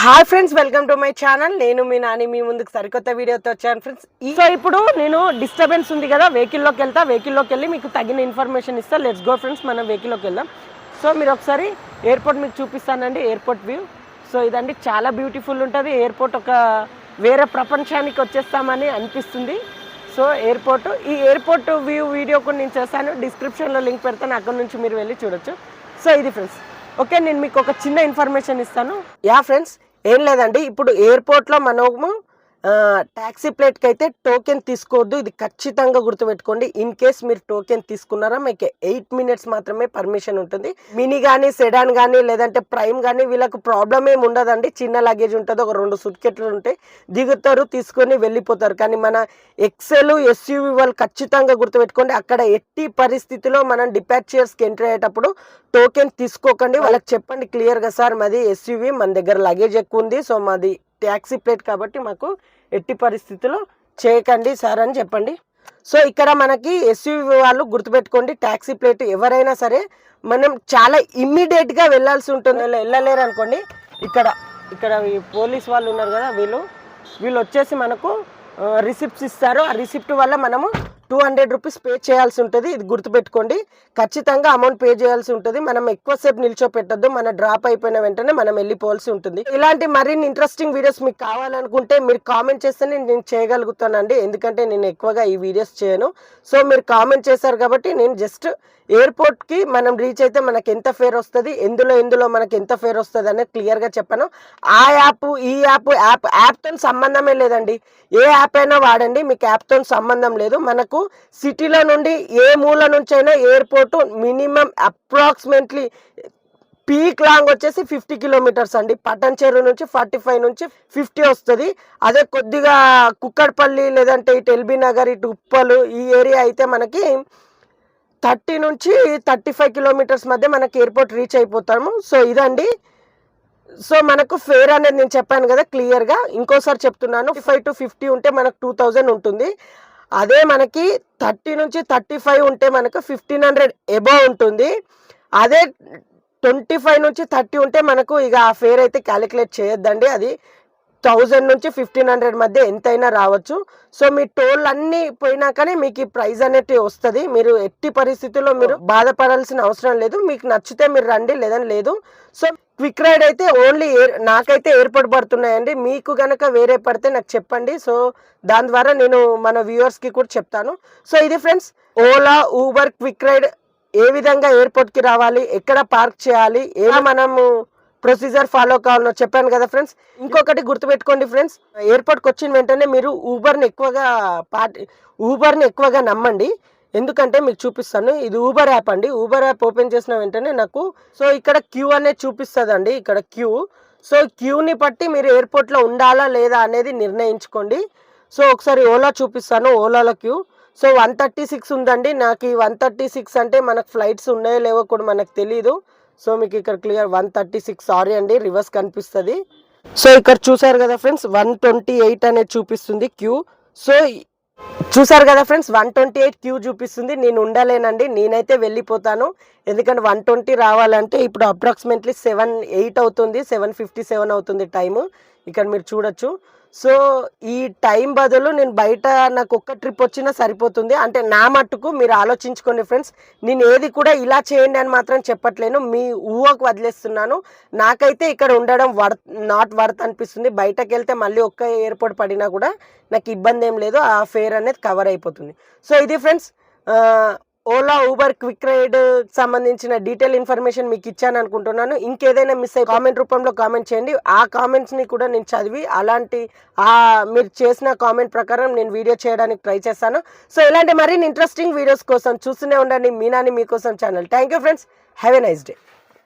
Hi friends, welcome to my channel. నేను మీ నాని మీ ముందుకు సరికొత్త వీడియోతో వచ్చాను ఫ్రెండ్స్. సో ఇప్పుడు నేను డిస్టర్బెన్స్ ఉంది కదా, వెహికల్లోకి వెళ్ళి మీకు తగిన ఇన్ఫర్మేషన్ ఇస్తా. లెట్స్ గో ఫ్రెండ్స్, మనం వెహికల్లోకి వెళ్దాం. సో మీరు ఒకసారి ఎయిర్పోర్ట్ మీకు చూపిస్తానండి, ఎయిర్పోర్ట్ వ్యూ. సో ఇదండి చాలా బ్యూటిఫుల్ ఉంటుంది ఎయిర్పోర్ట్. ఒక వేరే ప్రపంచానికి వచ్చేస్తామని అనిపిస్తుంది. సో ఈ ఎయిర్పోర్ట్ వ్యూ వీడియో కూడా నేను చేస్తాను, డిస్క్రిప్షన్లో లింక్ పెడతాను, అక్కడ నుంచి మీరు వెళ్ళి చూడొచ్చు. సో ఇది ఫ్రెండ్స్, ఓకే. నేను మీకు ఒక చిన్న ఇన్ఫర్మేషన్ ఇస్తాను. యా ఫ్రెండ్స్, ఏం లేదండి, ఇప్పుడు ఎయిర్పోర్ట్లో మనము ట్యాక్సీ ప్లేట్కి అయితే టోకెన్ తీసుకోవద్దు. ఇది ఖచ్చితంగా గుర్తుపెట్టుకోండి. ఇన్ కేస్ మీరు టోకెన్ తీసుకున్నారా మీకు 8 minutes మాత్రమే పర్మిషన్ ఉంటుంది. మినీ కానీ, సెడాన్ కానీ, లేదంటే ప్రైమ్ కానీ వీళ్ళకు ప్రాబ్లం ఏమి ఉండదండి. చిన్న లగేజ్ ఉంటుంది, ఒక 2 సుట్కేట్లు ఉంటాయి, దిగుతారు, తీసుకొని వెళ్ళిపోతారు. కానీ మన ఎక్సెల్ ఎస్యూవీ వాళ్ళు ఖచ్చితంగా గుర్తుపెట్టుకోండి, అక్కడ ఎట్టి పరిస్థితిలో మనం డిపార్చర్స్కి ఎంటర్ అయ్యేటప్పుడు టోకెన్ తీసుకోకండి. వాళ్ళకి చెప్పండి క్లియర్గా, సార్ మాది ఎస్యూవీ, మన దగ్గర లగేజ్ ఎక్కువ ఉంది, సో మాది ట్యాక్సీ ప్లేట్ కాబట్టి మాకు ఎట్టి పరిస్థితుల్లో చేయకండి సార్ అని చెప్పండి. సో ఇక్కడ మనకి ఎస్యూవీ వాళ్ళు గుర్తుపెట్టుకోండి, ట్యాక్సీ ప్లేట్ ఎవరైనా సరే మనం చాలా ఇమ్మీడియట్గా వెళ్ళాల్సి ఉంటుంది. వెళ్ళలేరు అనుకోండి, ఇక్కడ ఈ పోలీస్ వాళ్ళు ఉన్నారు కదా, వీళ్ళు వచ్చేసి మనకు రిసిప్ట్స్ ఇస్తారు. ఆ రిసిప్ట్ వల్ల మనము 200 రూపీస్ పే చేయాల్సి ఉంటుంది. ఇది గుర్తుపెట్టుకోండి, ఖచ్చితంగా అమౌంట్ పే చేయాల్సి ఉంటుంది. మనం ఎక్కువసేపు నిల్చోపెట్టద్దు, మన డ్రాప్ అయిపోయిన వెంటనే మనం వెళ్ళిపోవాల్సి ఉంటుంది. ఇలాంటి మరిన్ని ఇంట్రెస్టింగ్ వీడియోస్ మీకు కావాలనుకుంటే మీరు కామెంట్ చేస్తే నేను చేయగలుగుతానండి, ఎందుకంటే నేను ఎక్కువగా ఈ వీడియోస్ చేయను. సో మీరు కామెంట్ చేశారు కాబట్టి నేను జస్ట్ ఎయిర్పోర్ట్కి మనం రీచ్ అయితే మనకి ఎంత ఫేర్ వస్తుంది, ఎందులో మనకి ఎంత ఫేర్ వస్తుంది అనేది క్లియర్గా చెప్పాను. ఆ యాప్ ఈ యాప్తో సంబంధమే లేదండి. ఏ యాప్ అయినా వాడండి, మీకు యాప్తో సంబంధం లేదు. మనకు సిటీలో నుండి ఏ మూల నుంచి అయినా airport minimum approximately peak long వచ్చేసి 50 kilometers అండి. పట్టణ్ చెరువు నుంచి 45 నుంచి 50 వస్తుంది. అదే కొద్దిగా కుక్కడపల్లి, లేదంటే ఇటు ఎల్బీ నగర్, ఇటు ఉప్పలు ఈ ఏరియా అయితే మనకి 30 నుంచి 35 kilometers మధ్య మనకి ఎయిర్పోర్ట్ రీచ్ అయిపోతాము. సో ఇదండి. సో మనకు ఫేర్ అనేది నేను చెప్పాను కదా క్లియర్గా, ఇంకోసారి చెప్తున్నాను. 45 to 50 ఉంటే మనకు 2000 ఉంటుంది. అదే మనకి 30 నుంచి 35 ఉంటే మనకు 1500 ఎబోవ్ ఉంటుంది. అదే 25 నుంచి 30 ఉంటే మనకు ఇక ఆ ఫేర్ అయితే క్యాలిక్యులేట్ చేయొద్దండి, అది 1000 నుంచి 1500 మధ్య ఎంతైనా రావచ్చు. సో మీ టోల్ అన్నీ పోయినాకనే మీకు ఈ ప్రైస్ అనేది వస్తుంది. మీరు ఎట్టి పరిస్థితుల్లో మీరు బాధపడాల్సిన అవసరం లేదు. మీకు నచ్చితే మీరు రండి, లేదని లేదు. సో క్విక్ రైడ్ అయితే ఓన్లీ నాకైతే ఎయిర్పోర్ట్ పడుతున్నాయండి. మీకు కనుక వేరే పడితే నాకు చెప్పండి. సో దాని ద్వారా నేను మన వ్యూవర్స్కి కూడా చెప్తాను. సో ఇది friends, Ola, Uber, Quick Ride ఏ విధంగా ఎయిర్పోర్ట్కి రావాలి, ఎక్కడ పార్క్ చేయాలి, ఎలా మనము ప్రొసీజర్ ఫాలో కావాలో చెప్పాను కదా ఫ్రెండ్స్. ఇంకొకటి గుర్తుపెట్టుకోండి ఫ్రెండ్స్, ఎయిర్పోర్ట్కి వచ్చిన వెంటనే మీరు ఊబర్ని ఎక్కువగా నమ్మండి. ఎందుకంటే మీకు చూపిస్తాను, ఇది ఊబర్ యాప్ అండి. ఊబర్ యాప్ ఓపెన్ చేసిన వెంటనే నాకు సో ఇక్కడ క్యూ అనేది చూపిస్తుంది అండి, ఇక్కడ క్యూ. సో క్యూని బట్టి మీరు ఎయిర్పోర్ట్లో ఉండాలా లేదా అనేది నిర్ణయించుకోండి. సో ఒకసారి ఓలా చూపిస్తాను, ఓలాలో క్యూ. సో 136 ఉందండి. నాకు ఈ 136 అంటే మనకు ఫ్లైట్స్ ఉన్నాయో లేవో కూడా మనకు తెలీదు. సో మీకు ఇక్కడ క్లియర్ 136, సారీ అండి, రివర్స్ కనిపిస్తుంది. సో ఇక్కడ చూసారు కదా ఫ్రెండ్స్, 128 అనేది చూపిస్తుంది క్యూ. సో చూసారు కదా ఫ్రెండ్స్, 128 క్యూ చూపిస్తుంది. నేను ఉండలేనండి, నేనైతే వెళ్ళిపోతాను. ఎందుకంటే 120 రావాలంటే ఇప్పుడు అప్రాక్సిమేట్లీ 7-8 అవుతుంది, 7:57 అవుతుంది టైము. ఇక్కడ మీరు చూడొచ్చు. సో ఈ టైం బదులు నేను బయట నాకు ఒక్క ట్రిప్ వచ్చినా సరిపోతుంది. అంటే నా మట్టుకు మీరు ఆలోచించుకోండి ఫ్రెండ్స్, నేను ఏది కూడా ఇలా చేయండి అని మాత్రం చెప్పట్లేను, మీ ఊహకు వదిలేస్తున్నాను. నాకైతే ఇక్కడ ఉండడం నాట్ వర్త్ అనిపిస్తుంది. బయటకు వెళ్తే మళ్ళీ ఒక్క ఎయిర్పోర్ట్ పడినా కూడా నాకు ఇబ్బంది ఏం లేదు, ఆ ఫేర్ అనేది కవర్ అయిపోతుంది. సో ఇది friends, Ola, Uber, Quick Ride సంబంధించిన డీటెయిల్ ఇన్ఫర్మేషన్ మీకు ఇచ్చాను అనుకుంటున్నాను. ఇంకేదైనా మిస్ అయ్యి కామెంట్ రూపంలో కామెంట్ చేయండి. ఆ కామెంట్స్ని కూడా నేను చదివి మీరు చేసిన కామెంట్ ప్రకారం నేను వీడియో చేయడానికి ట్రై చేస్తాను. సో ఇలాంటి మరిన్ని ఇంట్రెస్టింగ్ వీడియోస్ కోసం చూస్తూనే ఉండండి మీ నాని మీకోసం channel. Thank you friends, have a nice day.